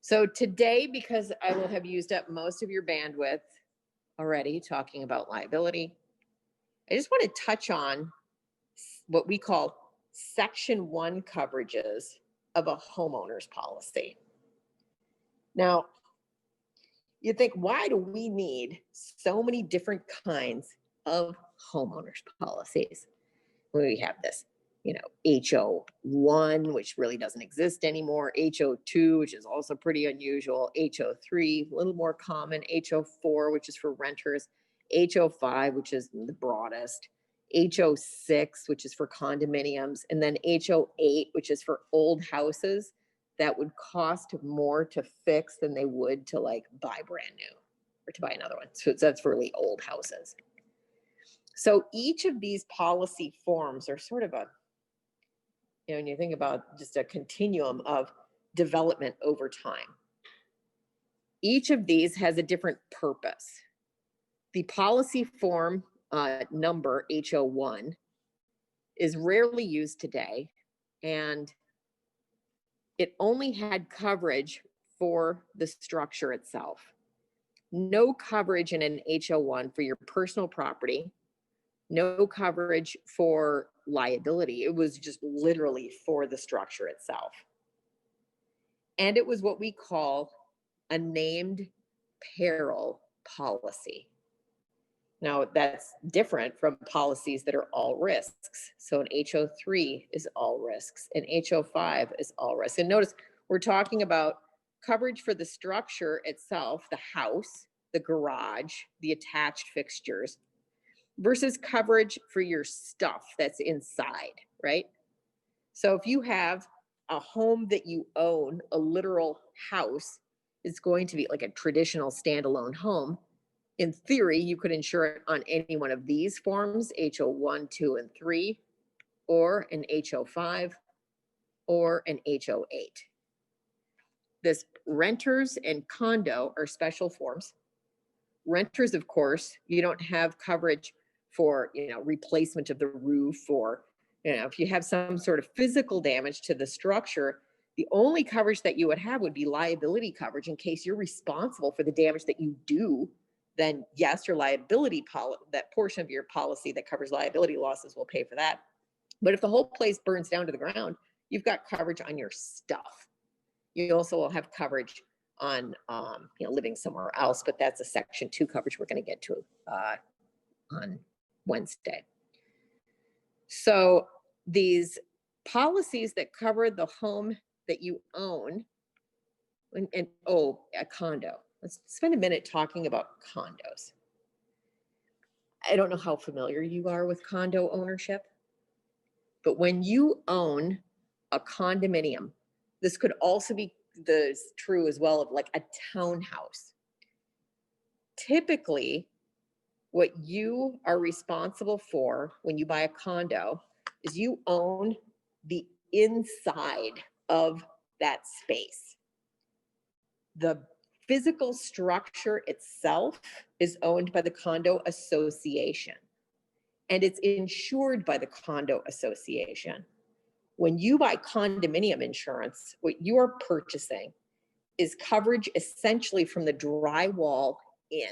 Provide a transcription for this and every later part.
So today, because I will have used up most of your bandwidth already talking about liability, I just want to touch on what we call Section 1 coverages of a homeowner's policy. Now, you think, why do we need so many different kinds of homeowners policies? We have this, HO1, which really doesn't exist anymore, HO2, which is also pretty unusual, HO3, a little more common, HO4, which is for renters, HO5, which is the broadest, HO6, which is for condominiums, and then HO8, which is for old houses that would cost more to fix than they would to buy brand new or to buy another one. So that's for really old houses. So each of these policy forms are sort of when you think about just a continuum of development over time. Each of these has a different purpose. The policy form number HO1 is rarely used today, and it only had coverage for the structure itself. No coverage in an HO1 for your personal property, no coverage for liability. It was just literally for the structure itself. And it was what we call a named peril policy. Now, that's different from policies that are all risks. So an HO3 is all risks, and HO5 is all risks. And notice we're talking about coverage for the structure itself, the house, the garage, the attached fixtures, versus coverage for your stuff that's inside, right? So if you have a home that you own, a literal house, it's going to be like a traditional standalone home. In theory, you could insure it on any one of these forms, HO1, 2, and 3, or an HO5, or an HO8. This renters and condo are special forms. Renters, of course, you don't have coverage for, replacement of the roof, or, if you have some sort of physical damage to the structure, the only coverage that you would have would be liability coverage in case you're responsible for the damage that you do. Then yes, your liability that portion of your policy that covers liability losses will pay for that. But if the whole place burns down to the ground, you've got coverage on your stuff. You also will have coverage on living somewhere else, but that's a Section 2 coverage we're going to get to on Wednesday. So these policies that cover the home that you own, and a condo. Let's spend a minute talking about condos. I don't know how familiar you are with condo ownership, but when you own a condominium, this could also be true as well of like a townhouse. Typically, what you are responsible for when you buy a condo is you own the inside of that space. The physical structure itself is owned by the condo association, and it's insured by the condo association. When you buy condominium insurance, what you are purchasing is coverage essentially from the drywall in.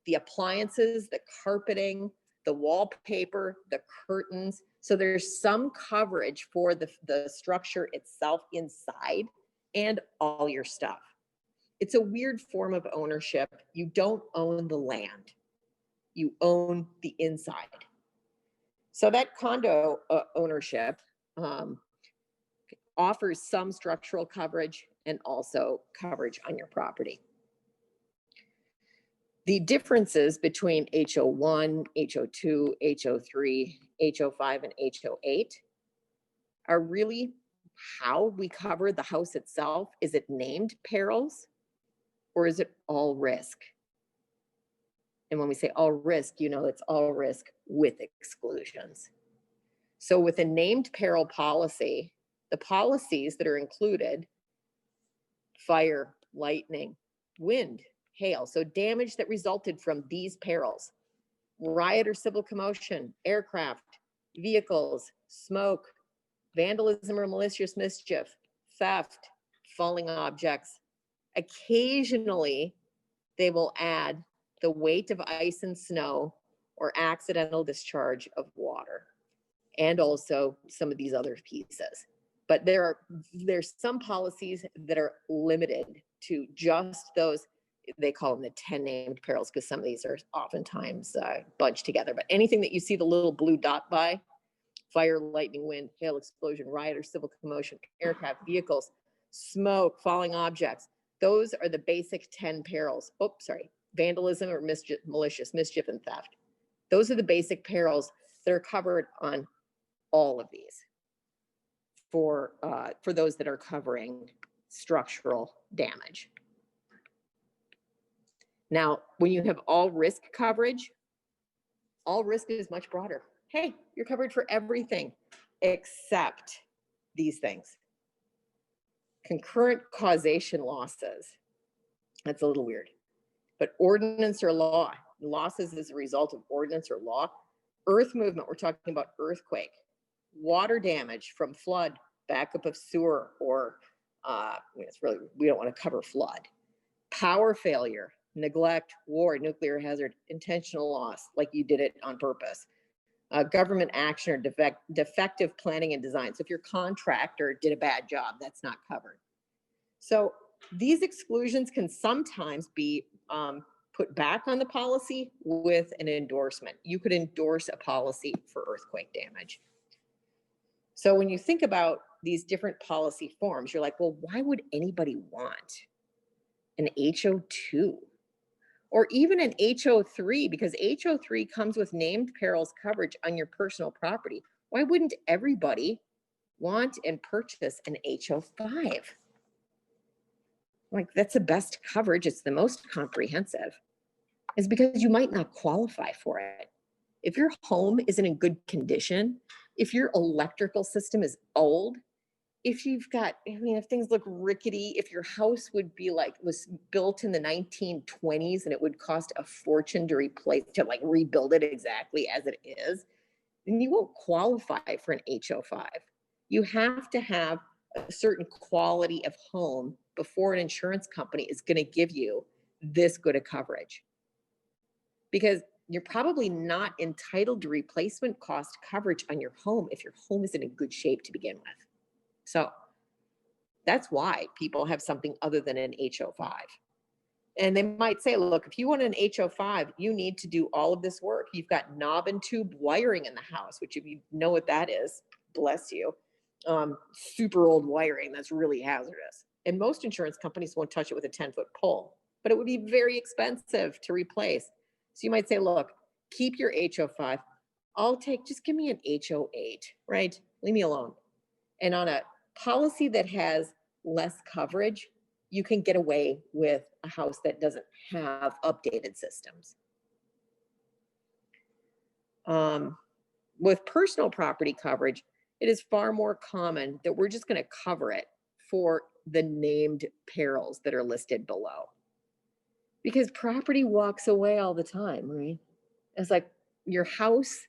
The appliances, the carpeting, the wallpaper, the curtains. So there's some coverage for the structure itself inside and all your stuff. It's a weird form of ownership. You don't own the land. You own the inside. So that condo ownership offers some structural coverage and also coverage on your property. The differences between HO1, HO2, HO3, HO5, and HO8 are really how we cover the house itself. Is it named perils? Or is it all risk? And when we say all risk, it's all risk with exclusions. So with a named peril policy, the policies that are included, fire, lightning, wind, hail, so damage that resulted from these perils, riot or civil commotion, aircraft, vehicles, smoke, vandalism or malicious mischief, theft, falling objects, Occasionally, they will add the weight of ice and snow or accidental discharge of water, and also some of these other pieces. But there's some policies that are limited to just those. They call them the 10 named perils because some of these are oftentimes bunched together. But anything that you see the little blue dot by, fire, lightning, wind, hail, explosion, riot or civil commotion, aircraft, vehicles, smoke, falling objects, those are the basic 10 perils. Oh, sorry, vandalism or malicious mischief and theft. Those are the basic perils that are covered on all of these for those that are covering structural damage. Now, when you have all risk coverage, all risk is much broader. Hey, you're covered for everything except these things. Concurrent causation losses. That's a little weird. But ordinance or law, losses as a result of ordinance or law. Earth movement, we're talking about earthquake. Water damage from flood, backup of sewer, or it's really, we don't want to cover flood. Power failure, neglect, war, nuclear hazard, intentional loss, like you did it on purpose. Government action or defective planning and design. So if your contractor did a bad job, that's not covered. So these exclusions can sometimes be put back on the policy with an endorsement. You could endorse a policy for earthquake damage. So when you think about these different policy forms, you're like, well, why would anybody want an HO2 or even an HO3? Because HO3 comes with named perils coverage on your personal property. Why wouldn't everybody want and purchase an HO5? Like, that's the best coverage. It's the most comprehensive. It's because you might not qualify for it. If your home isn't in good condition, if your electrical system is old, if you've got, if things look rickety, if your house was built in the 1920s and it would cost a fortune to rebuild it exactly as it is, then you won't qualify for an HO5. You have to have a certain quality of home before an insurance company is going to give you this good a coverage. Because you're probably not entitled to replacement cost coverage on your home if your home isn't in good shape to begin with. So that's why people have something other than an HO5. And they might say, look, if you want an HO5, you need to do all of this work. You've got knob and tube wiring in the house, which if you know what that is, bless you. Super old wiring that's really hazardous. And most insurance companies won't touch it with a 10-foot pole, but it would be very expensive to replace. So you might say, look, keep your HO5. Just give me an HO8, right? Leave me alone. And on a policy that has less coverage, you can get away with a house that doesn't have updated systems. With personal property coverage, it is far more common that we're just going to cover it for the named perils that are listed below. Because property walks away all the time, right? It's like your house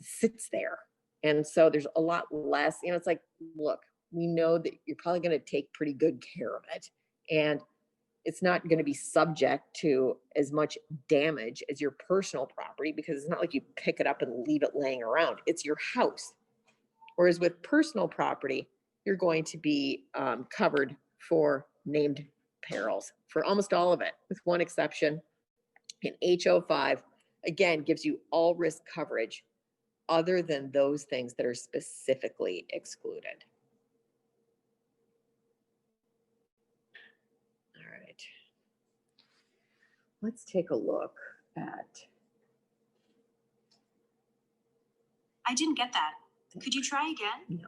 sits there. And so there's a lot less, it's like, look, we know that you're probably going to take pretty good care of it. And it's not going to be subject to as much damage as your personal property, because it's not like you pick it up and leave it laying around. It's your house. Whereas with personal property, you're going to be covered for named perils for almost all of it, with one exception. An HO5, again, gives you all risk coverage other than those things that are specifically excluded. All right. Let's take a look at. I didn't get that. Could you try again? No.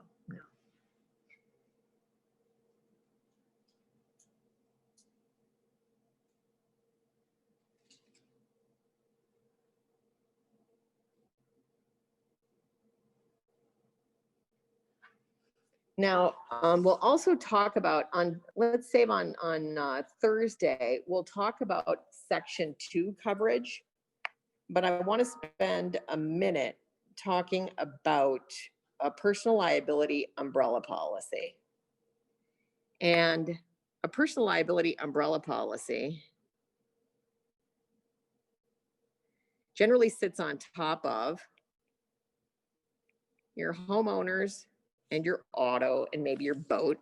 Now, we'll also talk about let's save on Thursday, we'll talk about Section 2 coverage, but I want to spend a minute talking about a personal liability umbrella policy. And a personal liability umbrella policy generally sits on top of your homeowners and your auto and maybe your boat.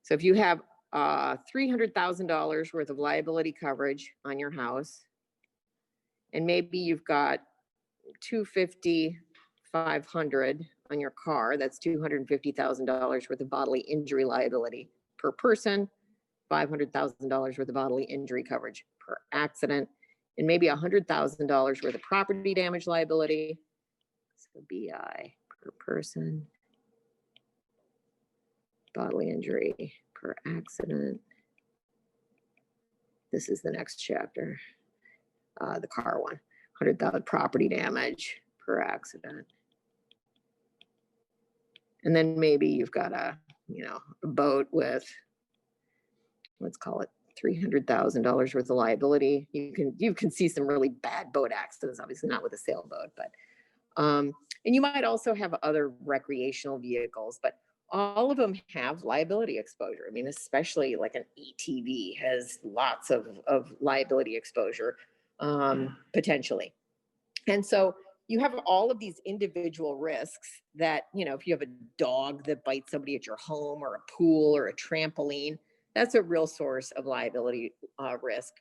So if you have $300,000 worth of liability coverage on your house, and maybe you've got 250, 500 on your car, that's $250,000 worth of bodily injury liability per person, $500,000 worth of bodily injury coverage per accident, and maybe $100,000 worth of property damage liability. So BI per person, bodily injury per accident. This is the next chapter, the car one. 100,000 property damage per accident. And then maybe you've got a boat with, let's call it $300,000 worth of liability. You can see some really bad boat accidents, obviously not with a sailboat, but and you might also have other recreational vehicles, but all of them have liability exposure. I mean, especially like an ATV has lots of liability exposure, potentially. And so you have all of these individual risks that, if you have a dog that bites somebody at your home or a pool or a trampoline, that's a real source of liability risk.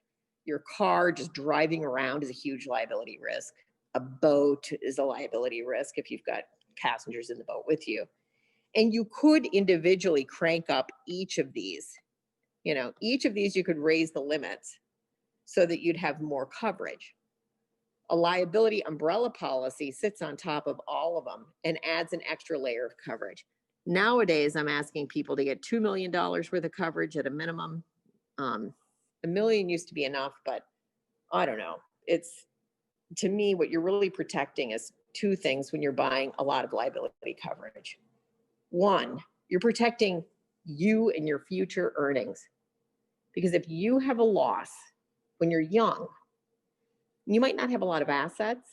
Your car just driving around is a huge liability risk. A boat is a liability risk if you've got passengers in the boat with you. And you could individually crank up each of these. Each of these you could raise the limits so that you'd have more coverage. A liability umbrella policy sits on top of all of them and adds an extra layer of coverage. Nowadays, I'm asking people to get $2 million worth of coverage at a minimum. $1 million used to be enough, but I don't know. To me, what you're really protecting is two things when you're buying a lot of liability coverage. One, you're protecting you and your future earnings. Because if you have a loss when you're young, you might not have a lot of assets,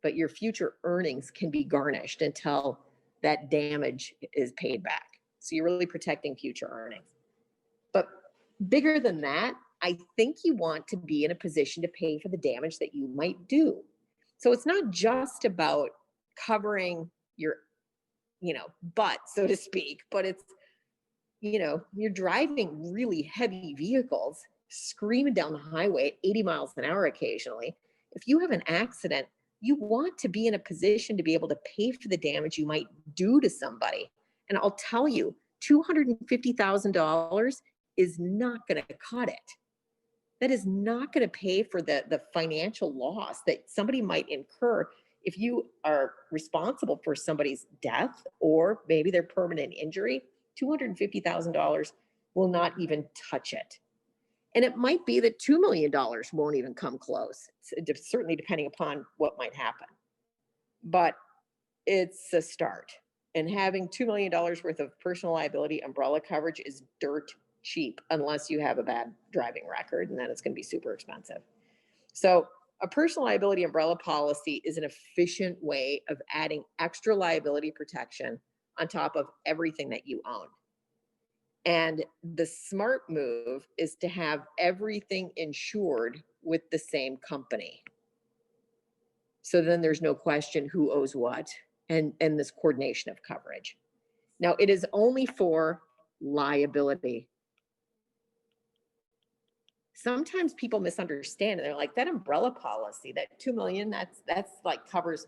but your future earnings can be garnished until that damage is paid back. So you're really protecting future earnings. But bigger than that, I think you want to be in a position to pay for the damage that you might do. So it's not just about covering your, butt, so to speak, but it's, you're driving really heavy vehicles, screaming down the highway at 80 miles an hour occasionally. If you have an accident, you want to be in a position to be able to pay for the damage you might do to somebody. And I'll tell you, $250,000 is not going to cut it. That is not going to pay for the financial loss that somebody might incur if you are responsible for somebody's death or maybe their permanent injury. $250,000 will not even touch it. And it might be that $2 million won't even come close, certainly depending upon what might happen. But it's a start. And having $2 million worth of personal liability umbrella coverage is dirt cheap unless you have a bad driving record, and then it's going to be super expensive. So a personal liability umbrella policy is an efficient way of adding extra liability protection on top of everything that you own. And the smart move is to have everything insured with the same company. So then there's no question who owes what and this coordination of coverage. Now, it is only for liability. Sometimes people misunderstand and they're like, that umbrella policy, that 2 million, that's like covers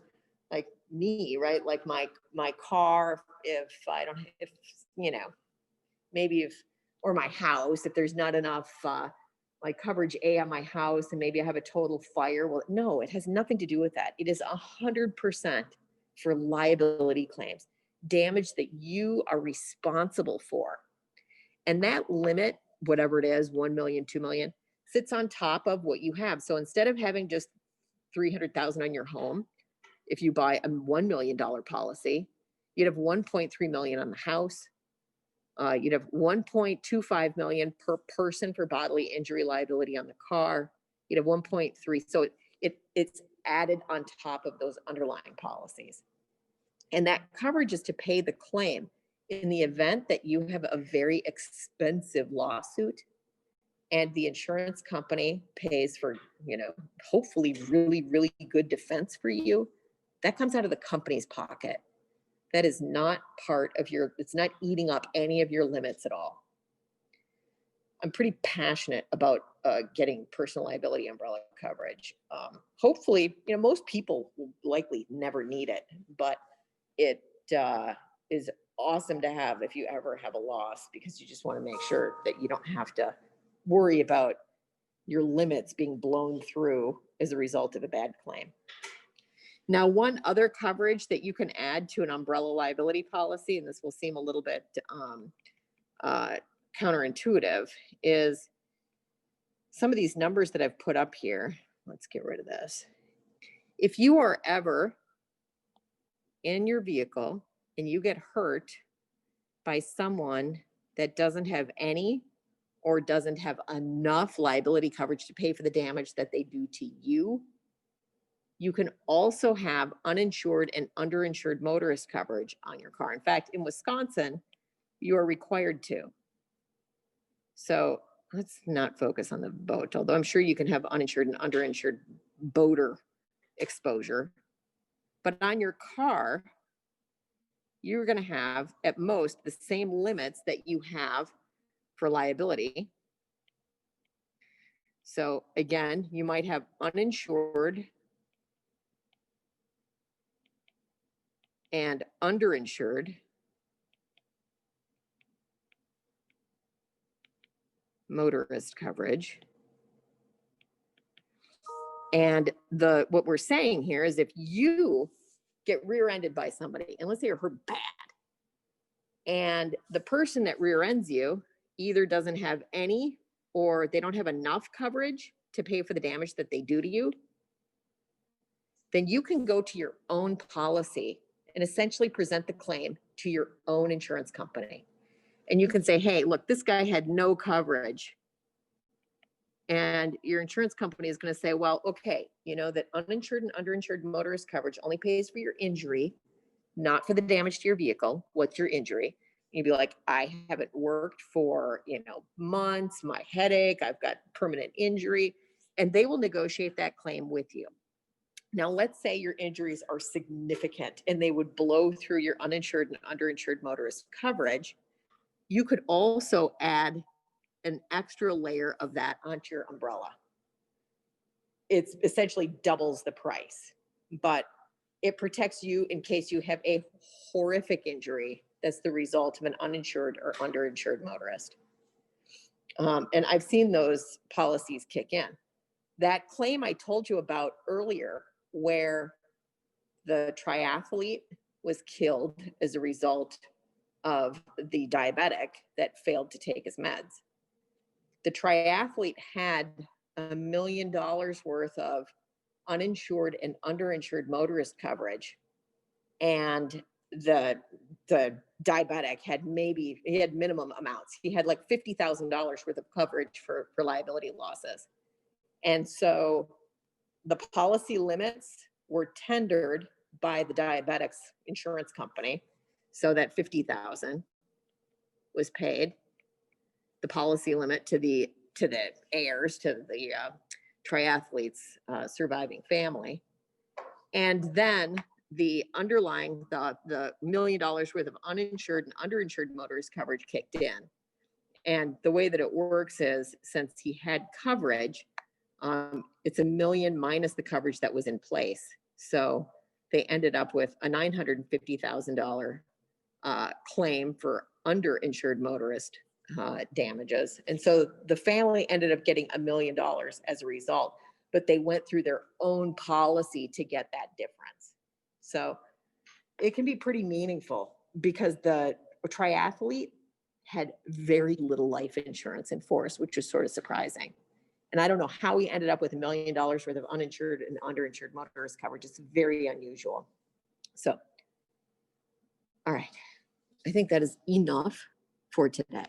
like me, right? Like my car, maybe or my house, if there's not enough like coverage A on my house and maybe I have a total fire. Well, no, it has nothing to do with that. It is 100% for liability claims, damage that you are responsible for. And that limit, whatever it is, 1 million, 2 million, sits on top of what you have. So instead of having just 300,000 on your home, if you buy a $1 million policy, you'd have 1.3 million on the house. You'd have 1.25 million per person for bodily injury liability on the car. You'd have 1.3. So it's added on top of those underlying policies. And that coverage is to pay the claim in the event that you have a very expensive lawsuit and the insurance company pays for, hopefully really, really good defense for you. That comes out of the company's pocket. That is not part of it's not eating up any of your limits at all. I'm pretty passionate about getting personal liability umbrella coverage. Hopefully, most people will likely never need it, but it is awesome to have if you ever have a loss, because you just want to make sure that you don't have to worry about your limits being blown through as a result of a bad claim. Now, one other coverage that you can add to an umbrella liability policy, and this will seem a little bit counterintuitive, is some of these numbers that I've put up here. Let's get rid of this. If you are ever in your vehicle and you get hurt by someone that doesn't have any or doesn't have enough liability coverage to pay for the damage that they do to you, you can also have uninsured and underinsured motorist coverage on your car. In fact, in Wisconsin, you are required to. So let's not focus on the boat, although I'm sure you can have uninsured and underinsured boater exposure. But on your car, you're going to have at most the same limits that you have for liability. So again, you might have uninsured and underinsured motorist coverage. And what we're saying here is if you get rear-ended by somebody, and let's say you're hurt bad, and the person that rear ends you either doesn't have any or they don't have enough coverage to pay for the damage that they do to you, then you can go to your own policy and essentially present the claim to your own insurance company. And you can say, hey, look, this guy had no coverage. And your insurance company is going to say, well, okay, that uninsured and underinsured motorist coverage only pays for your injury, not for the damage to your vehicle. What's your injury? You'd be like, I haven't worked for, months, my headache, I've got permanent injury, and they will negotiate that claim with you. Now, let's say your injuries are significant and they would blow through your uninsured and underinsured motorist coverage. You could also add an extra layer of that onto your umbrella. It's essentially doubles the price, but it protects you in case you have a horrific injury that's the result of an uninsured or underinsured motorist. And I've seen those policies kick in. That claim I told you about earlier, where the triathlete was killed as a result of the diabetic that failed to take his meds. The triathlete had $1 million worth of uninsured and underinsured motorist coverage. And the diabetic had he had minimum amounts. He had like $50,000 worth of coverage for liability losses. And so the policy limits were tendered by the diabetic's insurance company. So that $50,000 was paid. The policy limit to the heirs, to the triathlete's surviving family. And then the underlying, the $1 million worth of uninsured and underinsured motorist coverage kicked in. And the way that it works is, since he had coverage, it's $1 million minus the coverage that was in place. So they ended up with a $950,000 claim for underinsured motorist damages. And so the family ended up getting $1 million as a result, but they went through their own policy to get that difference. So it can be pretty meaningful because the triathlete had very little life insurance in force, which was sort of surprising. And I don't know how he ended up with $1 million worth of uninsured and underinsured motorist coverage. It's very unusual. So, all right. I think that is enough for today.